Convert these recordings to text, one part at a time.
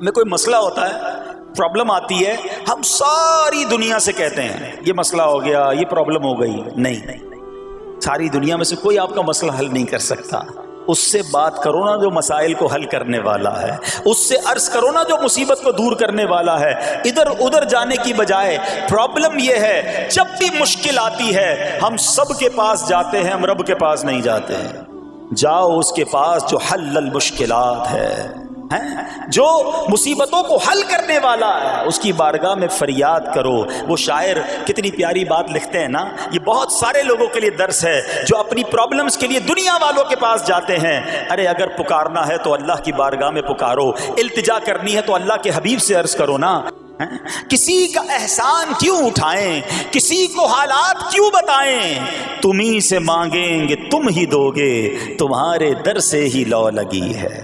ہمیں کوئی مسئلہ ہوتا ہے، پرابلم آتی ہے، ہم ساری دنیا سے کہتے ہیں یہ مسئلہ ہو گیا، یہ پرابلم ہو گئی. نہیں، ساری دنیا میں سے کوئی آپ کا مسئلہ حل نہیں کر سکتا. اس سے بات کرو نا جو مسائل کو حل کرنے والا ہے، اس سے عرض کرو نا جو مصیبت کو دور کرنے والا ہے. ادھر ادھر جانے کی بجائے پرابلم یہ ہے جب بھی مشکل آتی ہے ہم سب کے پاس جاتے ہیں، ہم رب کے پاس نہیں جاتے ہیں. جاؤ اس کے پاس جو حل المشکلات ہے، جو مصیبتوں کو حل کرنے والا ہے، اس کی بارگاہ میں فریاد کرو. وہ شاعر کتنی پیاری بات لکھتے ہیں نا، یہ بہت سارے لوگوں کے لیے درس ہے جو اپنی پرابلمز کے لیے دنیا والوں کے پاس جاتے ہیں. ارے اگر پکارنا ہے تو اللہ کی بارگاہ میں پکارو، التجا کرنی ہے تو اللہ کے حبیب سے عرض کرو نا. کسی کا احسان کیوں اٹھائیں، کسی کو حالات کیوں بتائیں، تمہیں سے مانگیں گے تم ہی دو گے، تمہارے در سے ہی لو لگی ہے.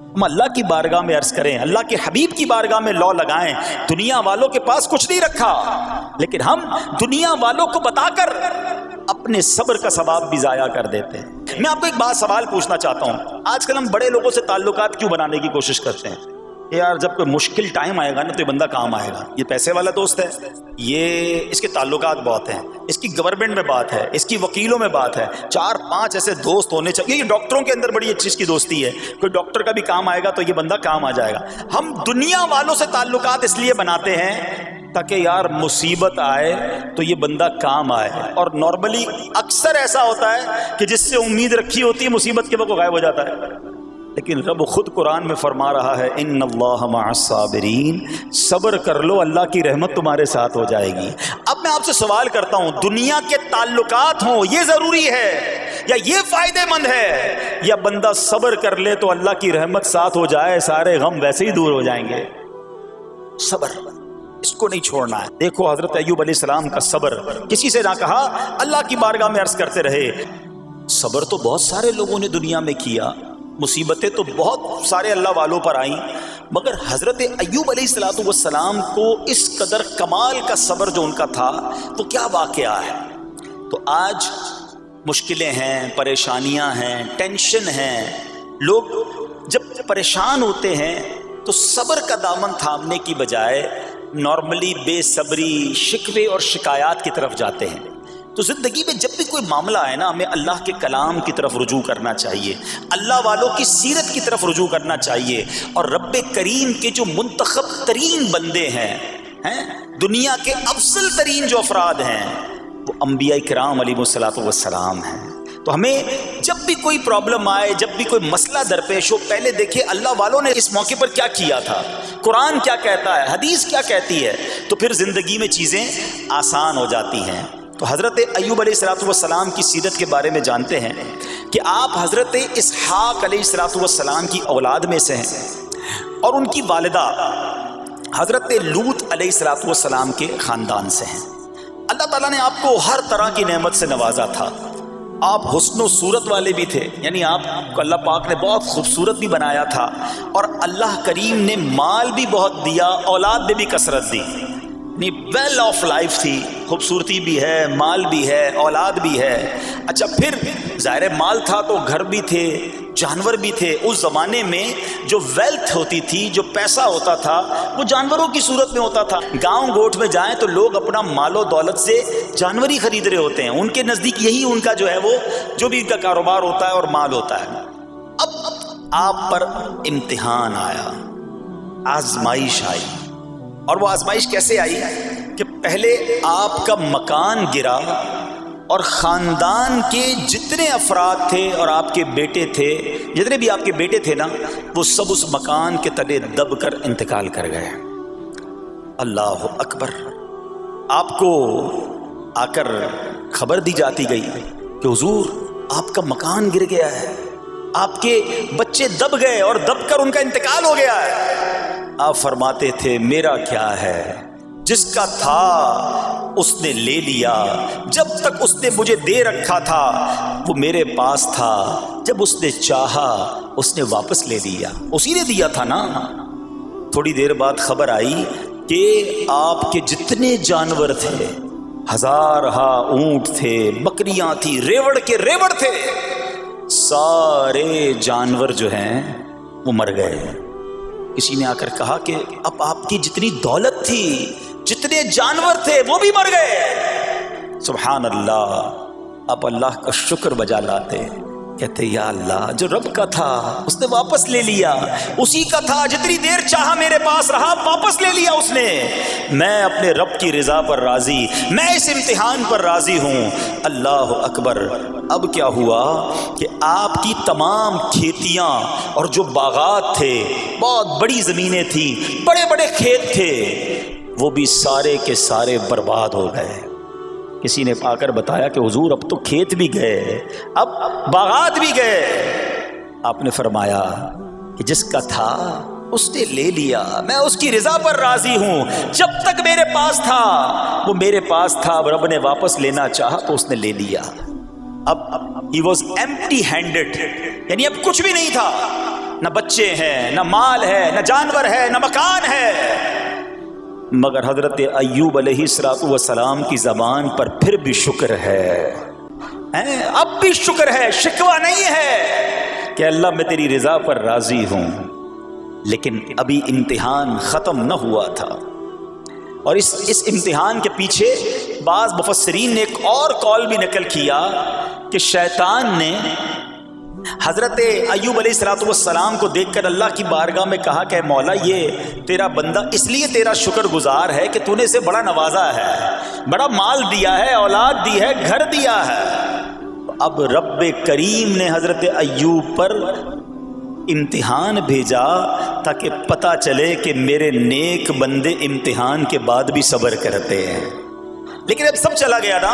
ہم اللہ کی بارگاہ میں عرض کریں، اللہ کے حبیب کی بارگاہ میں لو لگائیں. دنیا والوں کے پاس کچھ نہیں رکھا، لیکن ہم دنیا والوں کو بتا کر اپنے صبر کا ثواب بھی ضائع کر دیتے ہیں. میں آپ کو ایک بات سوال پوچھنا چاہتا ہوں. آج کل ہم بڑے لوگوں سے تعلقات کیوں بنانے کی کوشش کرتے ہیں؟ یار جب کوئی مشکل ٹائم آئے گا نا تو یہ بندہ کام آئے گا، یہ پیسے والا دوست ہے، یہ اس کے تعلقات بہت ہیں، اس کی گورنمنٹ میں بات ہے، اس کی وکیلوں میں بات ہے. 4-5 ایسے دوست ہونے چاہیے. یہ ڈاکٹروں کے اندر بڑی اچھی اس کی دوستی ہے، کوئی ڈاکٹر کا بھی کام آئے گا تو یہ بندہ کام آ جائے گا. ہم دنیا والوں سے تعلقات اس لیے بناتے ہیں تاکہ یار مصیبت آئے تو یہ بندہ کام آئے. اور نارملی اکثر ایسا ہوتا ہے کہ جس سے امید رکھی ہوتی ہے مصیبت کے وقت غائب ہو جاتا ہے. لیکن رب خود قرآن میں فرما رہا ہے ان اللہ مع الصابرین، صبر کر لو اللہ کی رحمت تمہارے ساتھ ہو جائے گی. اب میں آپ سے سوال کرتا ہوں، دنیا کے تعلقات ہوں یہ ضروری ہے یا یہ فائدہ مند ہے، یا بندہ صبر کر لے تو اللہ کی رحمت ساتھ ہو جائے، سارے غم ویسے ہی دور ہو جائیں گے؟ صبر اس کو نہیں چھوڑنا ہے. دیکھو حضرت ایوب علیہ السلام کا صبر کسی سے نہ کہا، اللہ کی بارگاہ میں عرض کرتے رہے. صبر تو بہت سارے لوگوں نے دنیا میں کیا، مصیبتیں تو بہت سارے اللہ والوں پر آئیں، مگر حضرت ایوب علیہ السلام کو اس قدر کمال کا صبر جو ان کا تھا وہ کیا واقعہ ہے. تو آج مشکلیں ہیں، پریشانیاں ہیں، ٹینشن ہیں، لوگ جب پریشان ہوتے ہیں تو صبر کا دامن تھامنے کی بجائے نارملی بے صبری، شکوے اور شکایات کی طرف جاتے ہیں. تو زندگی میں جب بھی کوئی معاملہ آئے نا، ہمیں اللہ کے کلام کی طرف رجوع کرنا چاہیے، اللہ والوں کی سیرت کی طرف رجوع کرنا چاہیے. اور رب کریم کے جو منتخب ترین بندے ہیں، دنیا کے افضل ترین جو افراد ہیں، وہ انبیاء کرام علیہ الصلوۃ والسلام ہیں. تو ہمیں جب بھی کوئی پرابلم آئے، جب بھی کوئی مسئلہ درپیش ہو، پہلے دیکھیں اللہ والوں نے اس موقع پر کیا کیا تھا، قرآن کیا کہتا ہے، حدیث کیا کہتی ہے، تو پھر زندگی میں چیزیں آسان ہو جاتی ہیں. تو حضرت ایوب علیہ السلام کی سیرت کے بارے میں جانتے ہیں کہ آپ حضرت اسحاق علیہ السلام کی اولاد میں سے ہیں، اور ان کی والدہ حضرت لوط علیہ السلام کے خاندان سے ہیں. اللہ تعالیٰ نے آپ کو ہر طرح کی نعمت سے نوازا تھا. آپ حسن و صورت والے بھی تھے، یعنی آپ کو اللہ پاک نے بہت خوبصورت بھی بنایا تھا، اور اللہ کریم نے مال بھی بہت دیا، اولاد میں بھی کثرت دی. ویل آف لائف تھی، خوبصورتی بھی ہے، مال بھی ہے، اولاد بھی ہے. اچھا پھر ظاہر مال تھا تو گھر بھی تھے، جانور بھی تھے. اس زمانے میں جو ویلتھ ہوتی تھی، جو پیسہ ہوتا تھا، وہ جانوروں کی صورت میں ہوتا تھا. گاؤں گوٹھ میں جائیں تو لوگ اپنا مال و دولت سے جانور ہی خرید رہے ہوتے ہیں، ان کے نزدیک یہی ان کا جو ہے وہ جو بھی ان کا کاروبار ہوتا ہے اور مال ہوتا ہے. اب آپ پر امتحان آیا، آزمائش آئی. اور وہ آزمائش کیسے آئی کہ پہلے آپ کا مکان گرا، اور خاندان کے جتنے افراد تھے اور آپ کے بیٹے تھے، جتنے بھی آپ کے بیٹے تھے نا، وہ سب اس مکان کے تلے دب کر انتقال کر گئے. اللہ اکبر. آپ کو آ کر خبر دی جاتی گئی کہ حضور آپ کا مکان گر گیا ہے، آپ کے بچے دب گئے اور دب کر ان کا انتقال ہو گیا ہے. آپ فرماتے تھے میرا کیا ہے، جس کا تھا اس نے لے لیا، جب تک اس نے مجھے دے رکھا تھا وہ میرے پاس تھا، جب اس نے چاہا اس نے واپس لے لیا، اسی نے دیا تھا نا. تھوڑی دیر بعد خبر آئی کہ آپ کے جتنے جانور تھے، ہزارہا اونٹ تھے، بکریاں تھی، ریوڑ کے ریوڑ تھے، سارے جانور جو ہیں وہ مر گئے. کسی نے آ کر کہا کہ اب آپ کی جتنی دولت تھی، جتنے جانور تھے وہ بھی مر گئے۔ سبحان اللہ، اب اللہ کا شکر بجا لاتے، کہتے یا اللہ جو رب کا تھا اس نے واپس لے لیا، اسی کا تھا جتنی دیر چاہا میرے پاس رہا، واپس لے لیا اس نے۔ میں اپنے رب کی رضا پر راضی، میں اس امتحان پر راضی ہوں۔ اللہ اکبر۔ اب کیا ہوا کہ آپ کی تمام کھیتیاں اور جو باغات تھے، بہت بڑی زمینیں تھیں، بڑے بڑے کھیت تھے، وہ بھی سارے کے سارے برباد ہو گئے۔ کسی نے آ کر بتایا کہ حضور اب تو کھیت بھی گئے، اب باغات بھی گئے۔ آپ نے فرمایا کہ جس کا تھا اس نے لے لیا، میں اس کی رضا پر راضی ہوں۔ جب تک میرے پاس تھا وہ میرے پاس تھا، اب رب نے واپس لینا چاہا تو اس نے لے لیا۔ اب he was empty handed، یعنی اب کچھ بھی نہیں تھا، نہ بچے ہیں، نہ مال ہے، نہ جانور ہے، نہ مکان ہے۔ مگر حضرت ایوب علیہ السلام کی زبان پر پھر بھی شکر ہے، اب بھی شکر ہے، شکوہ نہیں ہے کہ اللہ میں تیری رضا پر راضی ہوں۔ لیکن ابھی امتحان ختم نہ ہوا تھا، اور اس امتحان کے پیچھے بعض مفسرین نے ایک اور قول بھی نقل کیا کہ شیطان نے حضرت ایوب علیہ السلام کو دیکھ کر اللہ کی بارگاہ میں کہا کہ مولا یہ تیرا بندہ اس لیے تیرا شکر گزار ہے کہ تو نے اسے بڑا نوازا ہے، بڑا مال دیا ہے، اولاد دی ہے، گھر دیا ہے۔ اب رب کریم نے حضرت ایوب پر امتحان بھیجا تاکہ پتہ چلے کہ میرے نیک بندے امتحان کے بعد بھی صبر کرتے ہیں۔ لیکن اب سب چلا گیا نا،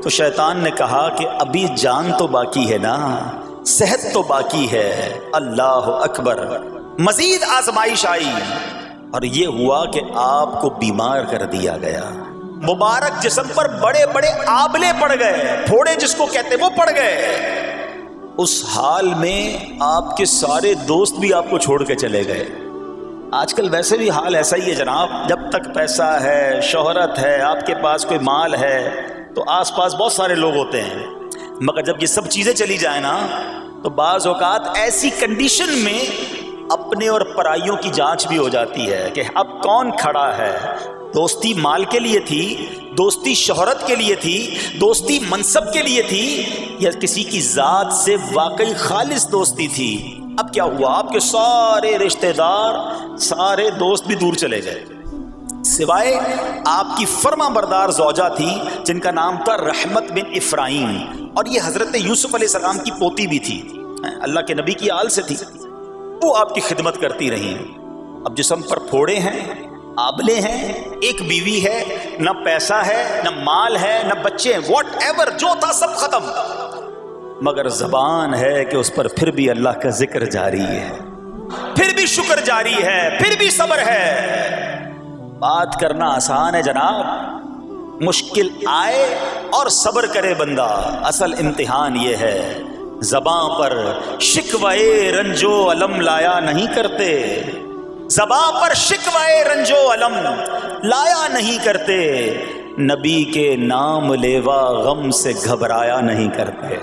تو شیطان نے کہا کہ ابھی جان تو باقی ہے نا، صحت تو باقی ہے۔ اللہ اکبر۔ مزید آزمائش آئی اور یہ ہوا کہ آپ کو بیمار کر دیا گیا، مبارک جسم پر بڑے بڑے آبلے پڑ گئے، پھوڑے جس کو کہتے وہ پڑ گئے۔ اس حال میں آپ کے سارے دوست بھی آپ کو چھوڑ کے چلے گئے۔ آج کل ویسے بھی حال ایسا ہی ہے جناب، جب تک پیسہ ہے، شہرت ہے، آپ کے پاس کوئی مال ہے تو آس پاس بہت سارے لوگ ہوتے ہیں، مگر جب یہ سب چیزیں چلی جائیں نا تو بعض اوقات ایسی کنڈیشن میں اپنے اور پرائیوں کی جانچ بھی ہو جاتی ہے کہ اب کون کھڑا ہے۔ دوستی مال کے لیے تھی، دوستی شہرت کے لیے تھی، دوستی منصب کے لیے تھی، یا کسی کی ذات سے واقعی خالص دوستی تھی؟ اب کیا ہوا، آپ کے سارے رشتہ دار، سارے دوست بھی دور چلے گئے، سوائے آپ کی فرما بردار زوجہ تھی جن کا نام تھا رحمت بن افراہیم، اور یہ حضرت یوسف علیہ السلام کی پوتی بھی تھی، اللہ کے نبی کی آل سے تھی، وہ آپ کی خدمت کرتی رہی۔ اب جسم پر پھوڑے ہیں، آبلے ہیں، ایک بیوی ہے، نہ پیسہ ہے، نہ مال ہے، نہ بچے، واٹ ایور جو تھا سب ختم، مگر زبان ہے کہ اس پر پھر بھی اللہ کا ذکر جاری ہے، پھر بھی شکر جاری ہے، پھر بھی صبر ہے۔ بات کرنا آسان ہے جناب، مشکل آئے اور صبر کرے بندہ، اصل امتحان یہ ہے۔ زباں پر شکوائے رنجو علم لایا نہیں کرتے، زباں پر شکوائے رنجو علم لایا نہیں کرتے، نبی کے نام لیوا غم سے گھبرایا نہیں کرتے۔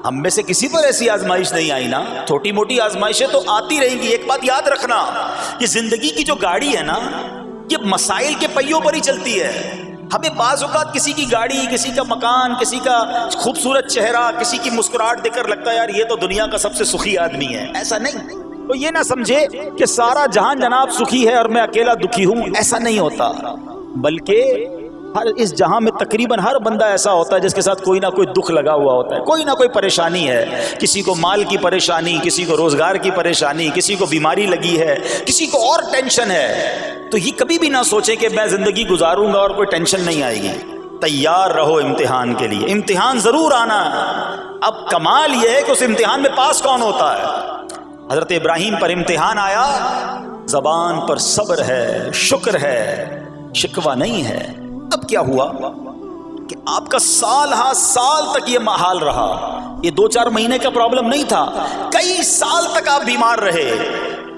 ہم میں سے کسی پر ایسی آزمائش نہیں آئی نا، چھوٹی موٹی آزمائشیں تو آتی رہیں گی۔ ایک بات یاد رکھنا، یہ زندگی کی جو گاڑی ہے نا، یہ مسائل کے پہیوں پر ہی چلتی ہے۔ ہمیں بعض اوقات کسی کی گاڑی، کسی کا مکان، کسی کا خوبصورت چہرہ، کسی کی مسکراہٹ دیکھ کر لگتا ہے یار یہ تو دنیا کا سب سے سخی آدمی ہے۔ ایسا نہیں، تو یہ نہ سمجھے کہ سارا جہان جناب سخی ہے اور میں اکیلا دکھی ہوں، ایسا نہیں ہوتا، بلکہ ہر اس جہاں میں تقریباً ہر بندہ ایسا ہوتا ہے جس کے ساتھ کوئی نہ کوئی دکھ لگا ہوا ہوتا ہے، کوئی نہ کوئی پریشانی ہے، کسی کو مال کی پریشانی، کسی کو روزگار کی پریشانی، کسی کو بیماری لگی ہے، کسی کو اور ٹینشن ہے۔ تو یہ کبھی بھی نہ سوچے کہ میں زندگی گزاروں گا اور کوئی ٹینشن نہیں آئے گی۔ تیار رہو امتحان کے لیے، امتحان ضرور آنا ہے۔ اب کمال یہ ہے کہ اس امتحان میں پاس کون ہوتا ہے۔ حضرت ابراہیم پر امتحان آیا، زبان پر صبر ہے، شکر ہے، شکوہ نہیں ہے۔ اب کیا ہوا کہ آپ کا سال ہاں سال تک یہ محال رہا، یہ 2-4 مہینے کا پرابلم نہیں تھا، کئی سال تک آپ بیمار رہے۔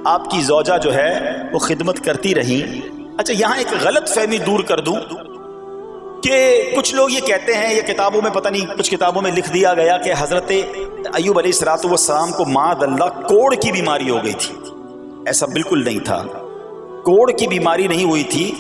آپ کی زوجہ جو ہے وہ خدمت کرتی رہی۔ اچھا یہاں ایک غلط فہمی دور کر دوں کہ کچھ لوگ یہ کہتے ہیں، یہ کتابوں میں پتہ نہیں کچھ کتابوں میں لکھ دیا گیا کہ حضرت ایوب علیہ السلام کو معاذ اللہ کوڑ کی بیماری ہو گئی تھی، ایسا بالکل نہیں تھا. کوڑ کی بیماری نہیں ہوئی تھی،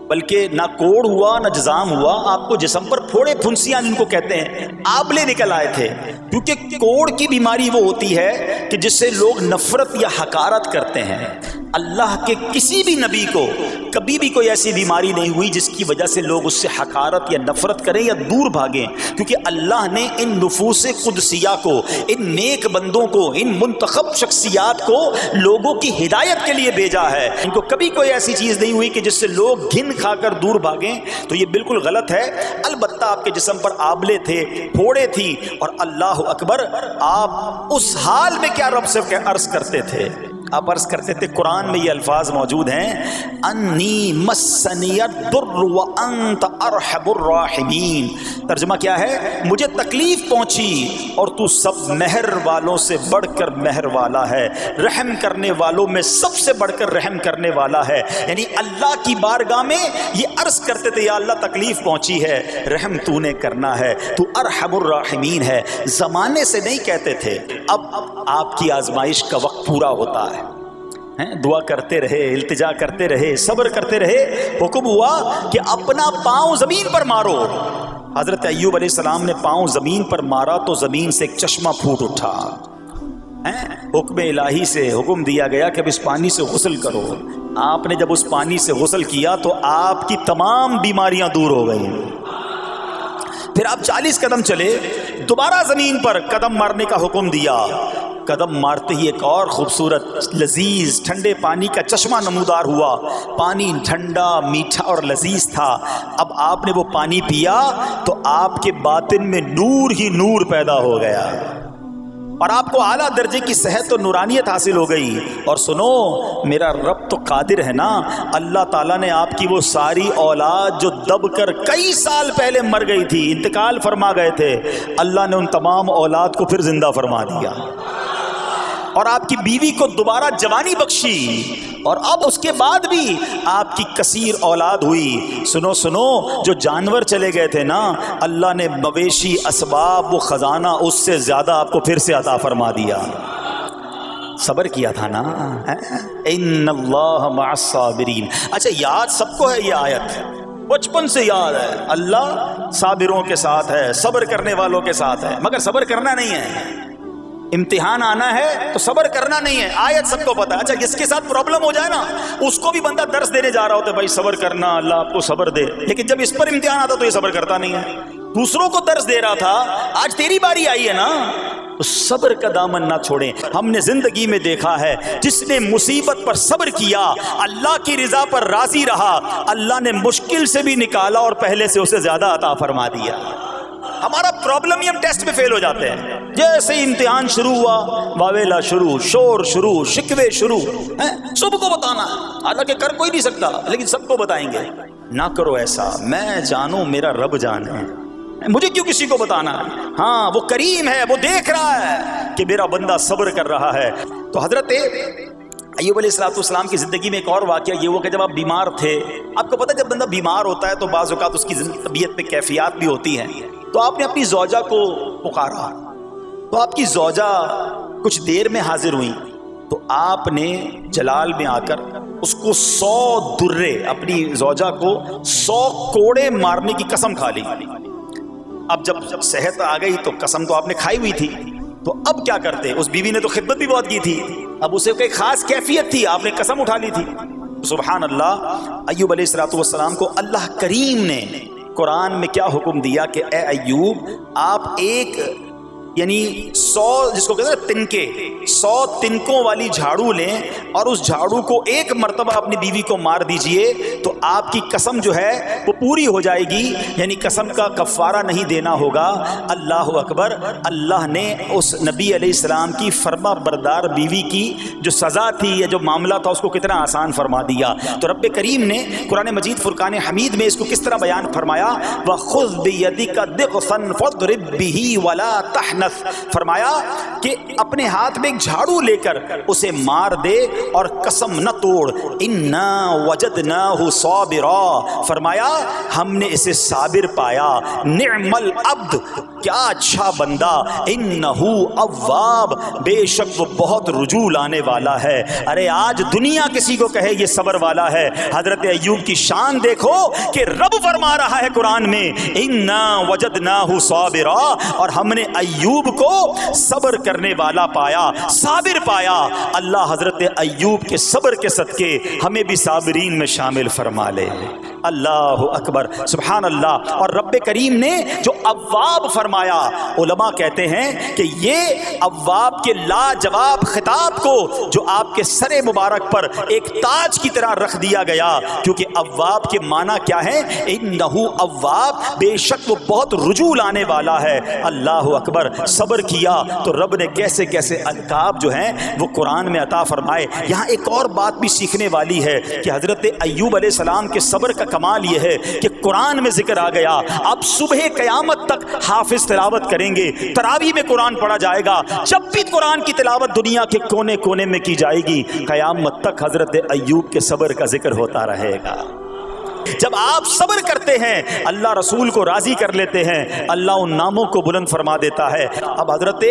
بلکہ نہ کوڑ ہوا نہ جزام ہوا. آپ کو جسم پر پھوڑے پھنسیاں جن کو کہتے ہیں آبلے نکل آئے تھے. کیونکہ کوڑ کی بیماری وہ ہوتی ہے کہ جس سے لوگ نفرت یا حقارت کرتے ہیں. اللہ کے کسی بھی نبی کو کبھی بھی کوئی ایسی بیماری نہیں ہوئی جس کی وجہ سے لوگ اس سے حقارت یا نفرت کریں یا دور بھاگیں. کیونکہ اللہ نے ان نفوس قدسیہ کو، ان نیک بندوں کو، ان منتخب شخصیات کو لوگوں کی ہدایت کے لیے بھیجا ہے. ان کو کبھی کوئی ایسی چیز نہیں ہوئی کہ جس سے لوگ گھن کھا کر دور بھاگیں. تو یہ بالکل غلط ہے. البتہ آپ کے جسم پر آبلے تھے، پھوڑے تھی، اور اللہ اکبر آپ اس حال میں کیا رب سے عرض کرتے تھے؟ آپ عرض کرتے تھے، قرآن میں یہ الفاظ موجود ہیں، انی مسنی الضر وانت ارحم الراحمین. ترجمہ کیا ہے؟ مجھے تکلیف پہنچی اور تو سب مہر والوں سے بڑھ کر مہر والا ہے، رحم کرنے والوں میں سب سے بڑھ کر رحم کرنے والا ہے. یعنی اللہ کی بارگاہ میں یہ عرض کرتے تھے، یا اللہ تکلیف پہنچی ہے، رحم تو نے کرنا ہے، تو ارحم الراحمین ہے. زمانے سے نہیں کہتے تھے. اب آپ کی آزمائش کا وقت پورا ہوتا ہے. دعا کرتے رہے، التجا کرتے رہے، صبر کرتے رہے. حکم ہوا کہ اپنا پاؤں زمین پر مارو. حضرت ایوب علیہ السلام نے پاؤں زمین پر مارا تو زمین سے ایک چشمہ پھوٹ اٹھا. حکم الہی سے حکم دیا گیا کہ اب اس پانی سے غسل کرو. آپ نے جب اس پانی سے غسل کیا تو آپ کی تمام بیماریاں دور ہو گئیں. پھر آپ 40 قدم چلے، دوبارہ زمین پر قدم مارنے کا حکم دیا. قدم مارتے ہی ایک اور خوبصورت لذیذ ٹھنڈے پانی کا چشمہ نمودار ہوا. پانی ٹھنڈا، میٹھا اور لذیذ تھا. اب آپ نے وہ پانی پیا تو آپ کے باطن میں نور ہی نور پیدا ہو گیا، اور آپ کو اعلیٰ درجے کی صحت و نورانیت حاصل ہو گئی. اور سنو، میرا رب تو قادر ہے نا. اللہ تعالیٰ نے آپ کی وہ ساری اولاد جو دب کر کئی سال پہلے مر گئی تھی، انتقال فرما گئے تھے، اللہ نے ان تمام اولاد کو پھر زندہ فرما دیا. اور آپ کی بیوی کو دوبارہ جوانی بخشی، اور اب اس کے بعد بھی آپ کی کثیر اولاد ہوئی. سنو سنو، جو جانور چلے گئے تھے نا، اللہ نے مویشی، اسباب و خزانہ اس سے زیادہ آپ کو پھر سے عطا فرما دیا. صبر کیا تھا نا. ان اللہ مع الصابرین. اچھا، یاد سب کو ہے یہ آیت، بچپن سے یاد ہے. اللہ صابروں کے ساتھ ہے، صبر کرنے والوں کے ساتھ ہے. مگر صبر کرنا نہیں ہے، امتحان آنا ہے تو صبر کرنا نہیں ہے. آیت سب کو پتا ہے. اچھا، جس کے ساتھ پرابلم ہو جائے نا، اس کو بھی بندہ درس دینے جا رہا ہوتا ہے، بھائی صبر کرنا، اللہ آپ کو صبر دے. لیکن جب اس پر امتحان آتا تو یہ صبر کرتا نہیں ہے. دوسروں کو درس دے رہا تھا، آج تیری باری آئی ہے نا، تو صبر کا دامن نہ چھوڑیں. ہم نے زندگی میں دیکھا ہے، جس نے مصیبت پر صبر کیا، اللہ کی رضا پر راضی رہا، اللہ نے مشکل سے بھی نکالا اور پہلے سے اسے زیادہ عطا فرما دیا. ہمارا پرابلم ہی ہم ٹیسٹ میں فیل ہو جاتے ہیں. جیسے ہی امتحان شروع ہوا، واویلا شروع، شور شروع، شکوے شروع. سب کو بتانا، حالانکہ کر کوئی نہیں سکتا، لیکن سب کو بتائیں گے. نہ کرو ایسا. میں جانوں، میرا رب جانے، مجھے کیوں کسی کو بتانا. ہاں، وہ کریم ہے، وہ دیکھ رہا ہے کہ میرا بندہ صبر کر رہا ہے. تو حضرت ایوب علیہ السلام کی زندگی میں ایک اور واقعہ یہ ہوا کہ جب آپ بیمار تھے، آپ کو پتہ ہے جب بندہ بیمار ہوتا ہے تو بعض اوقات اس کی طبیعت پہ کیفیات بھی ہوتی ہیں. تو آپ نے اپنی زوجہ کو پکارا، تو آپ کی زوجہ کچھ دیر میں حاضر ہوئی. تو آپ نے جلال میں آ کر اس کو 100 درے، اپنی زوجہ کو 100 کوڑے مارنے کی قسم کھا لی. اب جب صحت آ گئی تو قسم تو آپ نے کھائی ہوئی تھی، تو اب کیا کرتے؟ اس بیوی نے تو خدمت بھی بہت کی تھی، اب اسے کوئی خاص کیفیت تھی، آپ نے قسم اٹھا لی تھی. سبحان اللہ. ایوب علیہ السلام کو اللہ کریم نے قرآن میں کیا حکم دیا کہ اے ایوب، آپ ایک یعنی 100 جس کو کہتے ہیں تنکے، 100 تنکوں والی جھاڑو لیں اور اس جھاڑو کو ایک مرتبہ اپنی بیوی کو مار دیجئے تو آپ کی قسم جو ہے وہ پوری ہو جائے گی. یعنی قسم کا کفارہ نہیں دینا ہوگا. اللہ اکبر. اللہ نے اس نبی علیہ السلام کی فرما بردار بیوی کی جو سزا تھی یا جو معاملہ تھا اس کو کتنا آسان فرما دیا. تو رب کریم نے قرآن مجید فرقان حمید میں اس کو کس طرح بیان فرمایا، وَخُذْ بِيَدِكَ ضِغْثًا فَاضْرِب بِهِ وَلَا تَحْنَثْ بالنث، فرمایا کہ اپنے ہاتھ میں ایک جھاڑو لے کر اسے مار دے اور قسم نہ توڑ، انا وجدناہ صابرا، فرمایا ہم نے اسے صابر پایا، نعم العبد، کیا اچھا بندہ، انہ اواب، بے شک وہ بہت رجوع لانے والا ہے۔ ارے آج دنیا کسی کو کہے یہ صبر والا ہے، حضرت ایوب کی شان دیکھو کہ رب فرما رہا ہے قرآن میں انا وجدناہ صابرا، اور ہم نے ایوب کو صبر کرنے والا پایا، صابر پایا۔ اللہ حضرت ایوب کے صبر کے صدقے ہمیں بھی صابرین میں شامل فرما لے۔ اللہ اکبر، سبحان اللہ۔ اور رب کریم نے جو اواب فرمایا، علماء کہتے ہیں کہ یہ اواب کے لاجواب خطاب کو جو آپ کے سر مبارک پر ایک تاج کی طرح رکھ دیا گیا، کیونکہ اواب کے معنی کیا ہے؟ انہ اواب، بے شک وہ بہت رجوع لانے والا ہے۔ اللہ اکبر، صبر کیا تو رب نے کیسے کیسے القاب جو ہیں وہ قرآن میں عطا فرمائے۔ یہاں ایک اور بات بھی سیکھنے والی ہے کہ حضرت ایوب علیہ السلام کے صبر کا کمال یہ ہے کہ قرآن میں ذکر آ گیا، اب صبح قیامت تک حافظ تلاوت کریں گے، تراویح میں قرآن پڑھا جائے گا، جب بھی قرآن کی تلاوت دنیا کے کونے کونے میں کی جائے گی، قیامت تک حضرت ایوب کے صبر کا ذکر ہوتا رہے گا۔ جب آپ صبر کرتے ہیں، اللہ رسول کو راضی کر لیتے ہیں، اللہ ان ناموں کو بلند فرما دیتا ہے۔ اب حضرت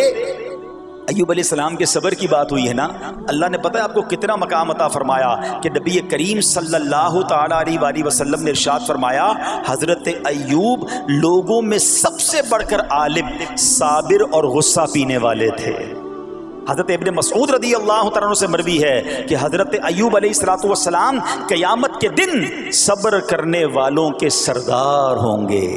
ایوب علیہ السلام کے صبر کی بات ہوئی ہے نا، اللہ نے پتہ ہے آپ کو کتنا مقام عطا فرمایا کہ نبی کریم صلی اللہ تعالیٰ علیہ وآلہ وسلم نے ارشاد فرمایا، حضرت ایوب لوگوں میں سب سے بڑھ کر عالم، صابر اور غصہ پینے والے تھے۔ حضرت ابن مسعود رضی اللہ تعالیٰ عنہ سے مروی ہے کہ حضرت ایوب علیہ السلام قیامت کے دن صبر کرنے والوں کے سردار ہوں گے۔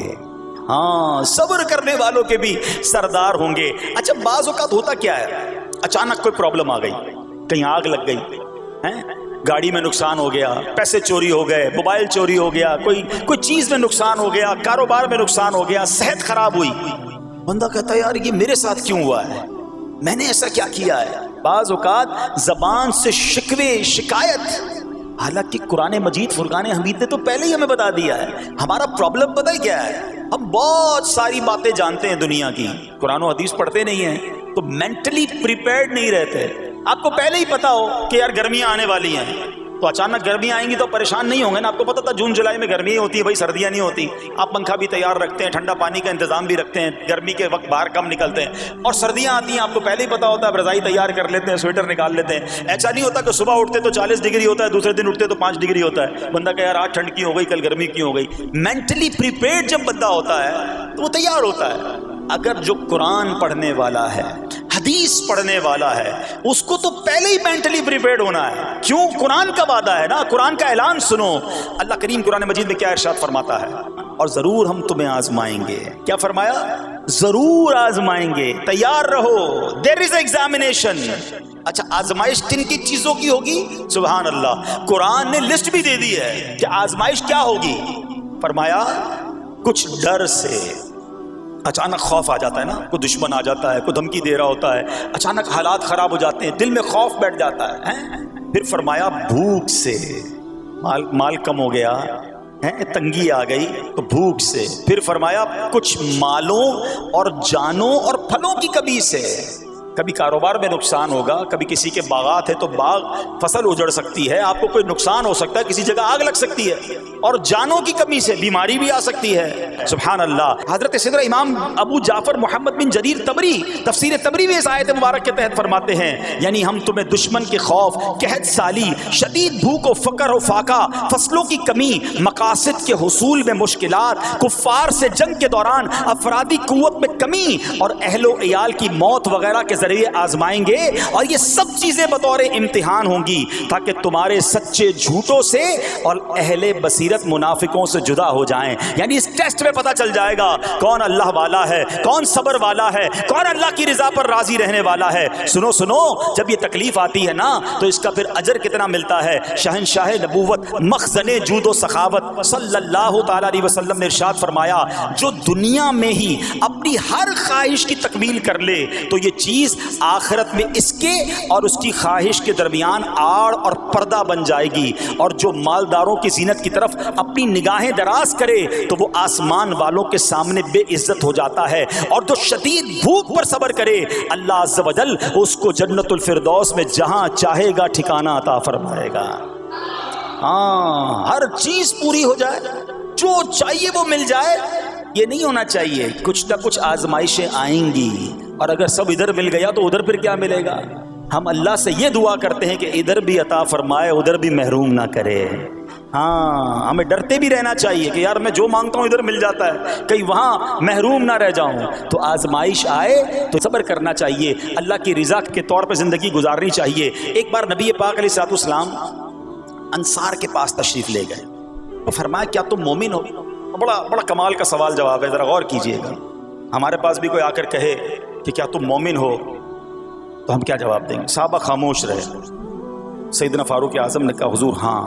ہاں، صبر کرنے والوں کے بھی سردار ہوں گے۔ اچھا، بعض اوقات ہوتا کیا ہے، اچانک کوئی پرابلم آ گئی، کہیں آگ لگ گئی، گاڑی میں نقصان ہو گیا، پیسے چوری ہو گئے، موبائل چوری ہو گیا، کوئی چیز میں نقصان ہو گیا، کاروبار میں نقصان ہو گیا، صحت خراب ہوئی، بندہ کہتا ہے یار یہ میرے ساتھ کیوں ہوا ہے، میں نے ایسا کیا کیا ہے۔ بعض اوقات زبان سے شکوے، شکایت، حالانکہ قرآن مجید فرقان حمید نے تو پہلے ہی ہمیں بتا دیا ہے ہمارا پرابلم پتہ ہی کیا ہے۔ ہم بہت ساری باتیں جانتے ہیں دنیا کی، قرآن و حدیث پڑھتے نہیں ہیں تو مینٹلی پریپیئرڈ نہیں رہتے۔ آپ کو پہلے ہی پتا ہو کہ یار گرمیاں آنے والی ہیں، تو اچانک گرمیاں آئیں گی تو پریشان نہیں ہوں گے نا۔ آپ کو پتا تھا جون جولائی میں گرمی ہوتی ہے، بھائی سردیاں نہیں ہوتی، آپ پنکھا بھی تیار رکھتے ہیں، ٹھنڈا پانی کا انتظام بھی رکھتے ہیں، گرمی کے وقت باہر کم نکلتے ہیں، اور سردیاں آتی ہیں آپ کو پہلے ہی پتا ہوتا ہے، رضائی تیار کر لیتے ہیں، سویٹر نکال لیتے ہیں۔ ایسا نہیں ہوتا کہ صبح اٹھتے تو 40 ڈگری ہوتا ہے، دوسرے دن اٹھتے تو 5 ڈگری ہوتا ہے، بندہ کہ یار آج ٹھنڈ کی ہو گئی، کل گرمی کی ہو گئی۔ مینٹلی پریپیئرڈ جب بندہ ہوتا ہے تو وہ تیار ہوتا ہے۔ اگر جو قرآن پڑھنے والا ہے، حدیث پڑھنے والا ہے، اس کو تو پہلے ہی مینٹلی پریپیئرڈ ہونا ہے۔ کیوں؟ قرآن کا وعدہ ہے نا، قرآن کا اعلان سنو۔ اللہ کریم قرآن مجید میں کیا ارشاد فرماتا ہے؟ اور ضرور ہم تمہیں آزمائیں گے۔ کیا فرمایا؟ ضرور آزمائیں گے، تیار رہو، دیر از ایگزامینیشن۔ اچھا، آزمائش کن کی چیزوں کی ہوگی؟ سبحان اللہ، قرآن نے لسٹ بھی دے دی ہے کہ آزمائش کیا ہوگی۔ فرمایا کچھ ڈر سے، اچانک خوف آ جاتا ہے نا، کوئی دشمن آ جاتا ہے، کوئی دھمکی دے رہا ہوتا ہے، اچانک حالات خراب ہو جاتے ہیں، دل میں خوف بیٹھ جاتا ہے۔ پھر فرمایا بھوک سے، مال کم ہو گیا، تنگی آ گئی تو بھوک سے۔ پھر فرمایا کچھ مالوں اور جانوں اور پھلوں کی کمی سے، کبھی کاروبار میں نقصان ہوگا، کبھی کسی کے باغات ہے تو باغ فصل اجڑ سکتی ہے، آپ کو کوئی نقصان ہو سکتا ہے، کسی جگہ آگ لگ سکتی ہے، اور جانوں کی کمی سے بیماری بھی آ سکتی ہے۔ سبحان اللہ۔ حضرت سیدنا امام ابو جعفر محمد بن جریر طبری تفسیر طبری میں اس آیت مبارک کے تحت فرماتے ہیں، یعنی ہم تمہیں دشمن کے خوف، قحط سالی، شدید بھوک و فقر و فاقہ، فصلوں کی کمی، مقاصد کے حصول میں مشکلات، کفار سے جنگ کے دوران افرادی قوت میں کمی اور اہل و عیال کی موت وغیرہ کے ذریعے آزمائیں گے، اور یہ سب چیزیں بطور امتحان ہوں گی تاکہ تمہارے سچے جھوٹوں سے اور اہل بصیرت منافقوں سے جدا ہو جائیں۔ یعنی اس ٹیسٹ میں پتہ چل جائے گا کون اللہ والا ہے، کون صبر والا ہے، کون اللہ کی رضا پر راضی رہنے والا ہے۔ سنو سنو، جب یہ تکلیف آتی ہے نا تو اس کا پھر اجر کتنا ملتا ہے۔ شہنشاہ نبوت، مخزن جود و سخاوت صلی اللہ تعالی علیہ وسلم نے ارشاد فرمایا، جو دنیا میں ہی اپنی ہر خواہش کی تکمیل کر لے تو یہ چیز چیز آخرت میں اس کے اور اس کی خواہش کے درمیان آڑ اور پردہ بن جائے گی. اور جو مالداروں کی زینت کی طرف اپنی نگاہیں دراز کرے تو وہ آسمان والوں کے سامنے بے عزت ہو جاتا ہے. اور جو شدید بھوک پر صبر کرے اللہ عز و جل اس کو جنت الفردوس میں جہاں چاہے گا ٹھکانہ عطا فرمائے گا. ہاں، ہر چیز پوری ہو جائے، جو چاہیے وہ مل جائے، یہ نہیں ہونا چاہیے. کچھ نہ کچھ آزمائشیں آئیں گی، اور اگر سب ادھر مل گیا تو ادھر پھر کیا ملے گا؟ ہم اللہ سے یہ دعا کرتے ہیں کہ ادھر بھی عطا فرمائے، ادھر بھی محروم نہ کرے. ہاں، ہمیں ڈرتے بھی رہنا چاہیے کہ یار میں جو مانگتا ہوں ادھر مل جاتا ہے، کہیں وہاں محروم نہ رہ جاؤں. تو آزمائش آئے تو صبر کرنا چاہیے، اللہ کی رضا کے طور پہ زندگی گزارنی چاہیے. ایک بار نبی پاک علیہ الصلوۃ والسلام انصار کے پاس تشریف لے گئے تو فرمایا کیا تم مومن ہو؟ بڑا کمال کا سوال جواب ہے، ذرا غور کیجئے گا. ہمارے پاس بھی کوئی آ کر کہے کہ کیا تم مومن ہو تو ہم کیا جواب دیں گے؟ صحابہ خاموش رہے. سیدنا فاروق اعظم نے کہا حضور ہاں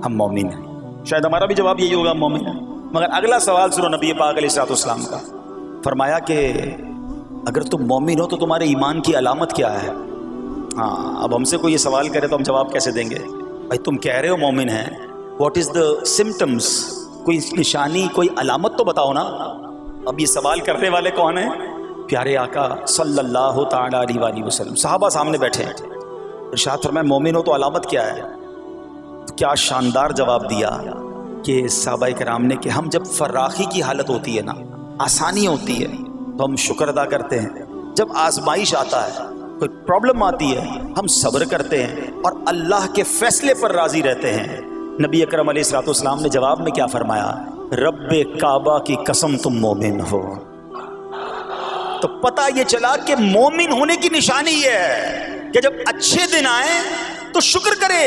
ہم مومن ہیں. شاید ہمارا بھی جواب یہی ہوگا مومن ہیں. مگر اگلا سوال سنو نبی پاک علیہ الصلوۃ والسلام کا. فرمایا کہ اگر تم مومن ہو تو تمہارے ایمان کی علامت کیا ہے؟ ہاں، اب ہم سے کوئی یہ سوال کرے تو ہم جواب کیسے دیں گے؟ بھائی تم کہہ رہے ہو مومن ہیں، واٹ از دا سمٹمز؟ کوئی نشانی، کوئی علامت تو بتاؤ نا. اب یہ سوال کرنے والے کون ہیں؟ پیارے آقا صلی اللہ تعالی علیہ وآلہ وسلم. صحابہ سامنے بیٹھے ہیں. ارشاد فرمایا مومن ہو تو علامت کیا ہے؟ کیا شاندار جواب دیا کہ صحابہ کرام نے کہ ہم جب فراخی کی حالت ہوتی ہے نا، آسانی ہوتی ہے تو ہم شکر ادا کرتے ہیں. جب آزمائش آتا ہے، کوئی پرابلم آتی ہے، ہم صبر کرتے ہیں اور اللہ کے فیصلے پر راضی رہتے ہیں. نبی اکرم علیہ الصلوۃ والسلام نے جواب میں کیا فرمایا؟ رب کعبہ کی قسم تم مومن ہو. تو پتہ یہ چلا کہ مومن ہونے کی نشانی یہ ہے کہ جب اچھے دن آئیں تو شکر کرے،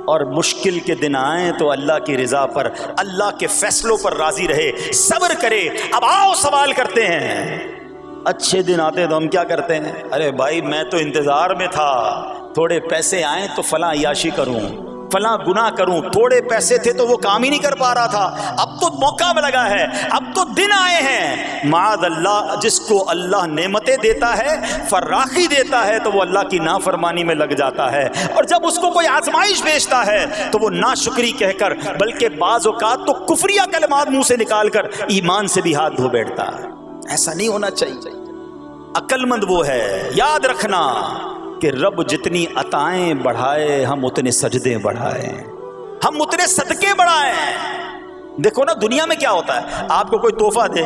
اور مشکل کے دن آئیں تو اللہ کی رضا پر، اللہ کے فیصلوں پر راضی رہے، صبر کرے. اب آؤ سوال کرتے ہیں. اچھے دن آتے تو ہم کیا کرتے ہیں؟ ارے بھائی میں تو انتظار میں تھا، تھوڑے پیسے آئیں تو فلاں عیاشی کروں، فلاں گناہ کروں. تھوڑے پیسے تھے تو وہ کام ہی نہیں کر پا رہا تھا، اب تو موقع میں لگا ہے، اب تو دن آئے ہیں. معاذ اللہ، جس کو اللہ نعمتیں دیتا ہے، فراخی دیتا ہے، تو وہ اللہ کی نافرمانی میں لگ جاتا ہے. اور جب اس کو کوئی آزمائش بھیجتا ہے تو وہ ناشکری کہہ کر، بلکہ بعض اوقات تو کفریہ کلمات منہ سے نکال کر ایمان سے بھی ہاتھ دھو بیٹھتا ہے. ایسا نہیں ہونا چاہیے. عقل مند وہ ہے، یاد رکھنا کہ رب جتنی عطائیں بڑھائے ہم اتنے سجدے بڑھائیں، ہم اتنے صدقے بڑھائیں. دیکھو نا دنیا میں کیا ہوتا ہے، آپ کو کوئی تحفہ دے،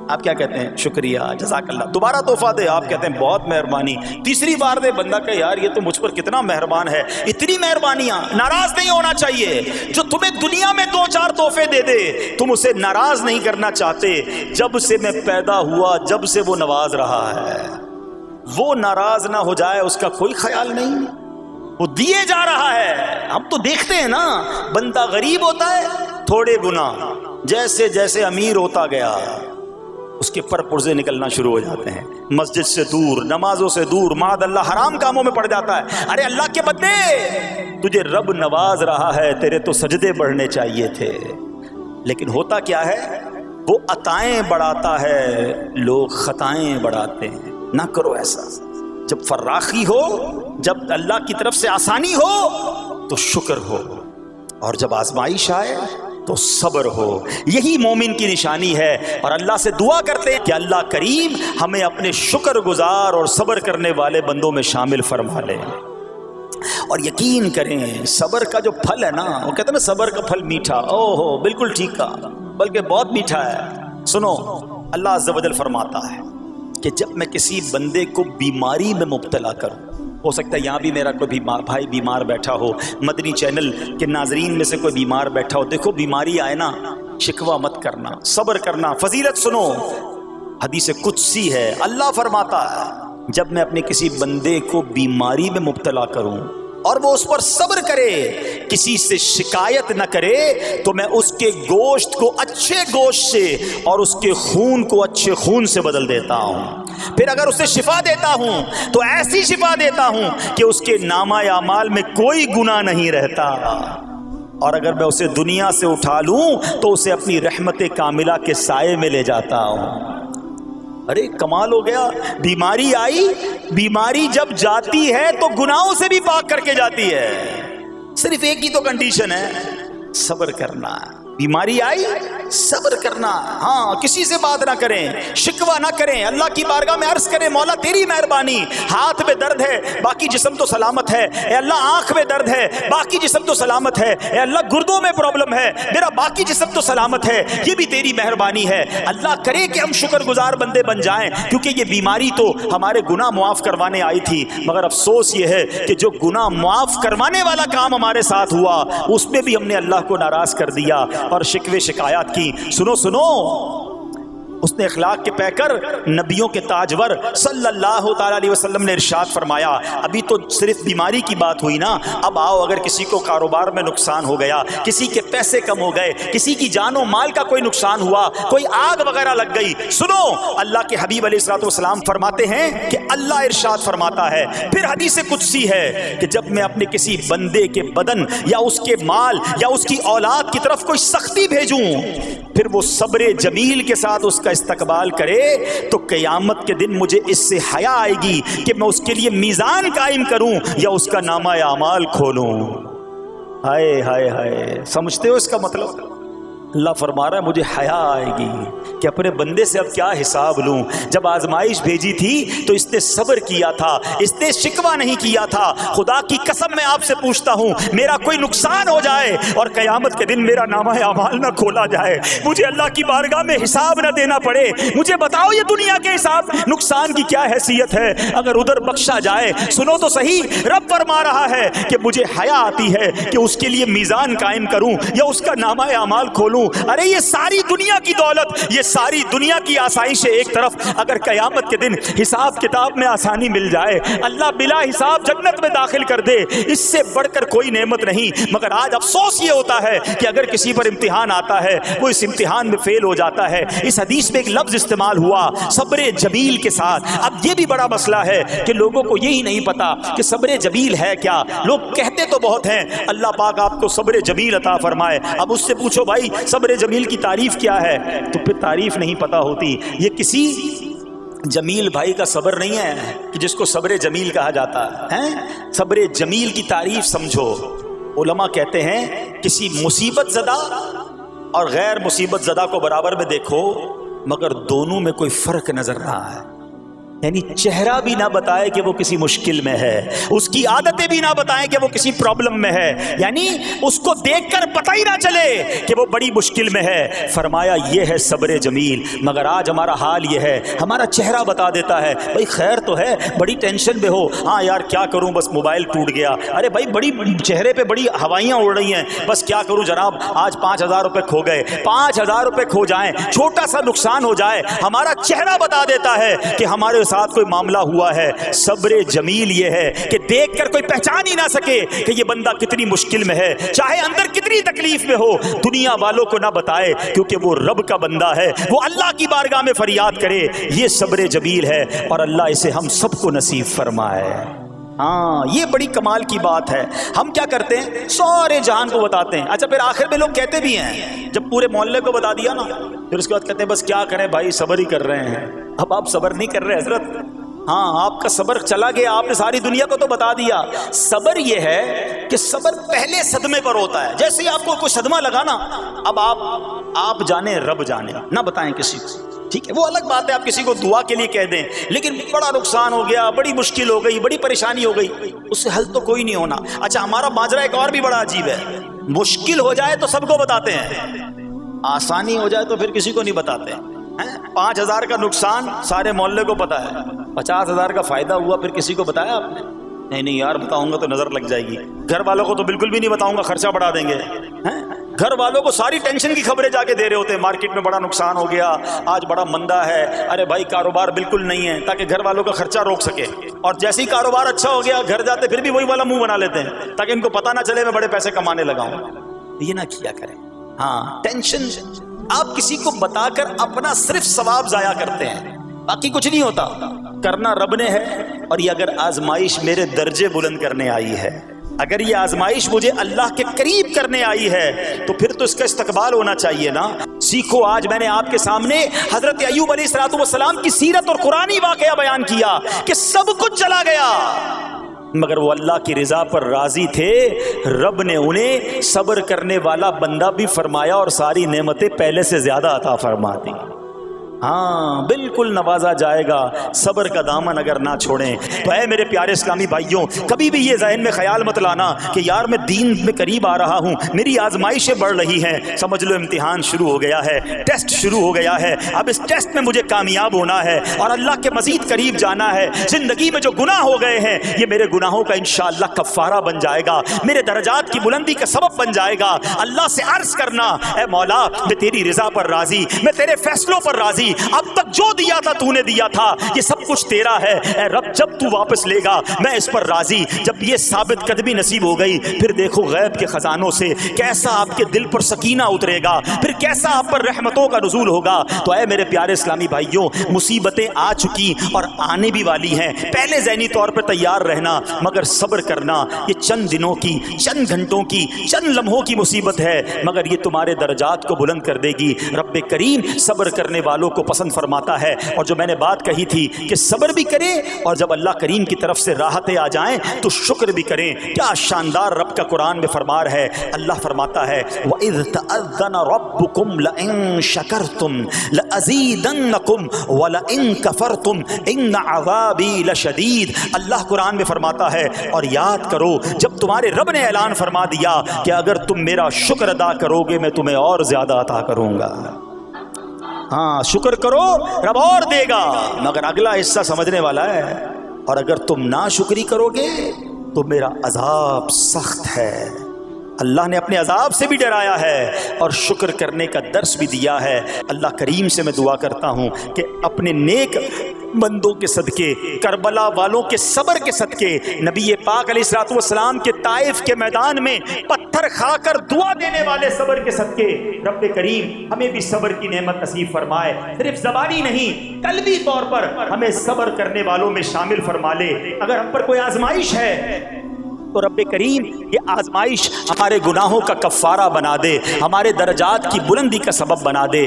آپ کیا کہتے ہیں؟ شکریہ، جزاک اللہ. دوبارہ تحفہ دے، آپ کہتے ہیں بہت مہربانی. تیسری بار دے، بندہ کہ یار یہ تو مجھ پر کتنا مہربان ہے. اتنی مہربانیاں. ناراض نہیں ہونا چاہیے. جو تمہیں دنیا میں 2-4 تحفے دے دے تم اسے ناراض نہیں کرنا چاہتے. جب سے میں پیدا ہوا، جب سے وہ نواز رہا ہے، وہ ناراض نہ ہو جائے اس کا کوئی خیال نہیں. وہ دیے جا رہا ہے. ہم تو دیکھتے ہیں نا، بندہ غریب ہوتا ہے، تھوڑے گناہ، جیسے جیسے امیر ہوتا گیا اس کے پر پرزے نکلنا شروع ہو جاتے ہیں. مسجد سے دور، نمازوں سے دور، معاذ اللہ حرام کاموں میں پڑ جاتا ہے. ارے اللہ کے بندے، تجھے رب نواز رہا ہے، تیرے تو سجدے بڑھنے چاہیے تھے. لیکن ہوتا کیا ہے، وہ عطائیں بڑھاتا ہے، لوگ خطائیں بڑھاتے ہیں. نہ کرو ایسا. جب فراخی ہو، جب اللہ کی طرف سے آسانی ہو تو شکر ہو، اور جب آزمائش آئے تو صبر ہو. یہی مومن کی نشانی ہے. اور اللہ سے دعا کرتے ہیں کہ اللہ کریم ہمیں اپنے شکر گزار اور صبر کرنے والے بندوں میں شامل فرما لے. اور یقین کریں صبر کا جو پھل ہے نا، وہ کہتے ہیں نا صبر کا پھل میٹھا. او ہو، بالکل ٹھیک کہا، بلکہ بہت میٹھا ہے. سنو، اللہ عز و جل فرماتا ہے کہ جب میں کسی بندے کو بیماری میں مبتلا کروں، ہو سکتا ہے یہاں بھی میرا کوئی بھائی بیمار بیٹھا ہو، مدنی چینل کے ناظرین میں سے کوئی بیمار بیٹھا ہو. دیکھو بیماری آئے نا، شکوہ مت کرنا، صبر کرنا. فضیلت سنو، حدیث قدسی ہے، اللہ فرماتا ہے جب میں اپنے کسی بندے کو بیماری میں مبتلا کروں اور وہ اس پر صبر کرے، کسی سے شکایت نہ کرے، تو میں اس کے گوشت کو اچھے گوشت سے اور اس کے خون کو اچھے خون سے بدل دیتا ہوں. پھر اگر اسے شفا دیتا ہوں تو ایسی شفا دیتا ہوں کہ اس کے نامہ اعمال میں کوئی گناہ نہیں رہتا. اور اگر میں اسے دنیا سے اٹھا لوں تو اسے اپنی رحمت کاملہ کے سائے میں لے جاتا ہوں. ارے کمال ہو گیا، بیماری آئی، بیماری جب جاتی ہے تو گناہوں سے بھی پاک کر کے جاتی ہے، صرف ایک ہی تو کنڈیشن ہے، صبر کرنا۔ بیماری آئی صبر کرنا، ہاں کسی سے بات نہ کریں، شکوہ نہ کریں، اللہ کی بارگاہ میں عرض کریں مولا تیری مہربانی، ہاتھ میں درد ہے باقی جسم تو سلامت ہے، اے اللہ آنکھ میں درد ہے باقی جسم تو سلامت ہے، اے اللہ گردوں میں پرابلم ہے میرا باقی جسم تو سلامت ہے، یہ بھی تیری مہربانی ہے۔ اللہ کرے کہ ہم شکر گزار بندے بن جائیں، کیونکہ یہ بیماری تو ہمارے گناہ معاف کروانے آئی تھی، مگر افسوس یہ ہے کہ جو گناہ معاف کروانے والا کام ہمارے ساتھ ہوا اس میں بھی ہم نے اللہ کو ناراض کر دیا اور شکوے شکایات کی۔ سنو سنو، اس نے اخلاق کے پیکر نبیوں کے تاجور صلی اللہ تعالی علیہ وسلم نے ارشاد فرمایا، ابھی تو صرف بیماری کی بات ہوئی نا، اب آؤ اگر کسی کو کاروبار میں نقصان ہو گیا، کسی کے پیسے کم ہو گئے، کسی کی جان و مال کا کوئی نقصان ہوا، کوئی آگ وغیرہ لگ گئی، سنو اللہ کے حبیب علیہ الصلوۃ والسلام فرماتے ہیں کہ اللہ ارشاد فرماتا ہے، پھر حدیث قدسی ہے کہ جب میں اپنے کسی بندے کے بدن یا اس کے مال یا اس کی اولاد کی طرف کوئی سختی بھیجوں، پھر وہ صبر جمیل کے ساتھ اس کا استقبال کرے تو قیامت کے دن مجھے اس سے حیا آئے گی کہ میں اس کے لیے میزان قائم کروں یا اس کا نامہ اعمال کھولوں۔ ہائے ہائے ہائے، سمجھتے ہو اس کا مطلب؟ اللہ فرما رہا ہے مجھے حیا آئے گی کہ اپنے بندے سے اب کیا حساب لوں۔ جب آزمائش بھیجی تھی تو اس نے صبر کیا تھا، اس نے شکوہ نہیں کیا تھا۔ خدا کی قسم میں آپ سے پوچھتا ہوں، میرا کوئی نقصان ہو جائے اور قیامت کے دن میرا نامہ اعمال نہ کھولا جائے، مجھے اللہ کی بارگاہ میں حساب نہ دینا پڑے، مجھے بتاؤ یہ دنیا کے حساب نقصان کی کیا حیثیت ہے اگر ادھر بخشا جائے؟ سنو تو صحیح، رب فرما رہا ہے کہ مجھے حیا آتی ہے کہ اس کے لیے میزان قائم کروں یا اس کا نامہ اعمال کھولوں۔ ارے یہ ساری دنیا کی دولت، یہ ساری دنیا کی آسائشیں ایک طرف، اگر قیامت کے دن حساب کتاب میں آسانی مل جائے، اللہ بلا حساب جنت میں داخل کر دے، اس سے بڑھ کر کوئی نعمت نہیں۔ مگر آج افسوس یہ ہوتا ہے کہ اگر کسی پر امتحان آتا ہے وہ اس امتحان میں فیل ہو جاتا ہے۔ اس حدیث میں ایک لفظ استعمال ہوا صبر جمیل کے ساتھ۔ اب یہ بھی بڑا مسئلہ ہے کہ لوگوں کو یہی نہیں پتا کہ صبر جمیل ہے کیا۔ لوگ کہتے تو بہت ہیں اللہ پاک آپ کو صبر جمیل عطا فرمائے، اب اس سے پوچھو بھائی صبر جمیل کی تعریف کیا ہے تو پھر تعریف نہیں پتا ہوتی۔ یہ کسی جمیل بھائی کا صبر نہیں ہے کہ جس کو صبر جمیل کہا جاتا ہے۔ صبر جمیل کی تعریف سمجھو، علماء کہتے ہیں کسی مصیبت زدہ اور غیر مصیبت زدہ کو برابر میں دیکھو مگر دونوں میں کوئی فرق نظر نہ آئے، یعنی چہرہ بھی نہ بتائے کہ وہ کسی مشکل میں ہے، اس کی عادتیں بھی نہ بتائیں کہ وہ کسی پرابلم میں ہے، یعنی اس کو دیکھ کر پتہ ہی نہ چلے کہ وہ بڑی مشکل میں ہے۔ فرمایا یہ ہے صبر جمیل۔ مگر آج ہمارا حال یہ ہے، ہمارا چہرہ بتا دیتا ہے بھائی خیر تو ہے، بڑی ٹینشن میں ہو، ہاں یار کیا کروں بس موبائل ٹوٹ گیا، ارے بھائی بڑی چہرے پہ بڑی ہوائیاں اڑ رہی ہیں، بس کیا کروں جناب آج 5,000 روپے کھو گئے، 5,000 روپے کھو جائیں، چھوٹا سا نقصان ہو جائے، ہمارا چہرہ بتا دیتا ہے کہ ہمارے ساتھ کوئی معاملہ ہوا ہے۔ صبر جمیل یہ ہے کہ دیکھ کر کوئی پہچان ہی نہ سکے کہ یہ بندہ کتنی مشکل میں ہے، چاہے اندر کتنی تکلیف میں ہو، دنیا والوں کو نہ بتائے کیونکہ وہ رب کا بندہ ہے، وہ اللہ کی بارگاہ میں فریاد کرے۔ یہ صبر جمیل ہے اور اللہ اسے ہم سب کو نصیب فرمائے۔ ہاں یہ بڑی کمال کی بات ہے۔ ہم کیا کرتے ہیں سارے جہان کو بتاتے ہیں، اچھا پھر آخر میں لوگ کہتے بھی ہیں جب پورے محلے کو بتا دیا نا پھر اس کے بعد کہتے ہیں بس کیا کریں بھائی صبر ہی کر رہے ہیں۔ اب آپ صبر نہیں کر رہے حضرت، ہاں آپ کا صبر چلا گیا، آپ نے ساری دنیا کو تو بتا دیا۔ صبر یہ ہے کہ صبر پہلے صدمے پر ہوتا ہے، جیسے ہی آپ کو کوئی صدمہ لگا نا اب آپ جانے رب جانے، نہ بتائیں کسی کو، ٹھیک ہے وہ الگ بات ہے آپ کسی کو دعا کے لیے کہہ دیں، لیکن بڑا نقصان ہو گیا، بڑی مشکل ہو گئی، بڑی پریشانی ہو گئی، اس سے حل تو کوئی نہیں ہونا۔ اچھا ہمارا ماجرا ایک اور بھی بڑا عجیب ہے، مشکل ہو جائے تو سب کو بتاتے ہیں، آسانی ہو جائے تو پھر کسی کو نہیں بتاتے ہیں۔ 5,000 کا نقصان سارے محلے کو پتا ہے، 50,000 کا فائدہ ہوا پھر کسی کو بتایا آپ نے؟ نہیں یار بتاؤں گا تو نظر لگ جائے گی، گھر والوں کو تو بالکل بھی نہیں بتاؤں گا خرچہ بڑھا دیں گے۔ گھر والوں کو ساری ٹینشن کی خبریں جا کے دے رہے ہوتے ہیں، مارکیٹ میں بڑا نقصان ہو گیا، آج بڑا مندہ ہے، ارے بھائی کاروبار بالکل نہیں ہے، تاکہ گھر والوں کا خرچہ روک سکے، اور جیسے ہی کاروبار اچھا ہو گیا گھر جاتے پھر بھی وہی والا منہ بنا لیتے ہیں تاکہ ان کو پتہ نہ چلے میں بڑے پیسے کمانے لگا ہوں۔ یہ نہ کیا کریں۔ ہاں ٹینشن آپ کسی کو بتا کر اپنا صرف ثواب ضائع کرتے ہیں، باقی کچھ نہیں ہوتا، کرنا رب نے ہے۔ اور یہ اگر آزمائش میرے درجے بلند کرنے آئی ہے، اگر یہ آزمائش مجھے اللہ کے قریب کرنے آئی ہے تو پھر تو اس کا استقبال ہونا چاہیے نا۔ اسی کو آج میں نے آپ کے سامنے حضرت ایوب علیہ السلام کی سیرت اور قرآنی واقعہ بیان کیا کہ سب کچھ چلا گیا مگر وہ اللہ کی رضا پر راضی تھے. رب نے انہیں صبر کرنے والا بندہ بھی فرمایا اور ساری نعمتیں پہلے سے زیادہ عطا فرما دی. ہاں بالکل نوازا جائے گا. صبر کا دامن اگر نہ چھوڑیں تو اے میرے پیارے اسلامی بھائیوں, کبھی بھی یہ ذہن میں خیال مت لانا کہ یار میں دین میں قریب آ رہا ہوں, میری آزمائشیں بڑھ رہی ہیں. سمجھ لو امتحان شروع ہو گیا ہے, ٹیسٹ شروع ہو گیا ہے. اب اس ٹیسٹ میں مجھے کامیاب ہونا ہے اور اللہ کے مزید قریب جانا ہے. زندگی میں جو گناہ ہو گئے ہیں یہ میرے گناہوں کا انشاءاللہ کفارہ بن جائے گا, میرے درجات کی بلندی کا سبب بن جائے گا. اللہ سے عرض کرنا اے مولا میں تیری رضا پر راضی, میں تیرے فیصلوں پر راضی. اب تک جو دیا تھا تو نے دیا تھا, یہ سب کچھ تیرا ہے. اے رب جب تو واپس لے گا میں اس پر راضی. جب یہ ثابت قدمی نصیب ہو گئی پھر دیکھو غیب کے خزانوں سے کیسا آپ کے دل پر سکینہ اترے گا, پھر کیسا آپ پر رحمتوں کا نزول ہوگا. تو اے میرے پیارے اسلامی بھائیوں, مصیبتیں آ چکی اور آنے بھی والی ہیں. پہلے ذہنی طور پر تیار رہنا مگر صبر کرنا. یہ چند دنوں کی, چند گھنٹوں کی, چند لمحوں کی مصیبت ہے مگر یہ تمہارے درجات کو بلند کر دے گی. رب کریم صبر کرنے والوں کو پسند فرماتا ہے. اور جو میں نے بات کہی تھی کہ صبر بھی کریں اور جب اللہ کریم کی طرف سے راحتیں آ جائیں تو شکر بھی کریں. کیا شاندار رب کا قرآن میں فرمان ہے. اللہ فرماتا ہے وَإِذْ تَأَذَّنَ رَبُّكُمْ لَئِن شَكَرْتُمْ لَأَزِيدَنَّكُمْ وَلَئِن كَفَرْتُمْ إِنَّ عَذَابِي لَشَدِيدٌ. اللہ قرآن میں فرماتا ہے اور یاد کرو جب تمہارے رب نے اعلان فرما دیا کہ اگر تم میرا شکر ادا کرو گے میں تمہیں اور زیادہ عطا کروں گا. ہاں شکر کرو رب اور دے گا, مگر اگلا حصہ سمجھنے والا ہے. اور اگر تم ناشکری کرو گے تو میرا عذاب سخت ہے. اللہ نے اپنے عذاب سے بھی ڈرایا ہے اور شکر کرنے کا درس بھی دیا ہے. اللہ کریم سے میں دعا کرتا ہوں کہ اپنے نیک بندوں کے صدقے, کربلا والوں کے صبر کے صدقے, نبی پاک علیہ الصلوۃ والسلام کے طائف کے میدان میں پتھر کھا کر دعا دینے والے صبر کے صدقے, رب کریم ہمیں بھی صبر کی نعمت نصیب فرمائے. صرف زبانی نہیں قلبی طور پر ہمیں صبر کرنے والوں میں شامل فرما لے. اگر ہم پر کوئی آزمائش ہے تو رب کریم یہ آزمائش ہمارے گناہوں کا کفارہ بنا دے, ہمارے درجات کی بلندی کا سبب بنا دے.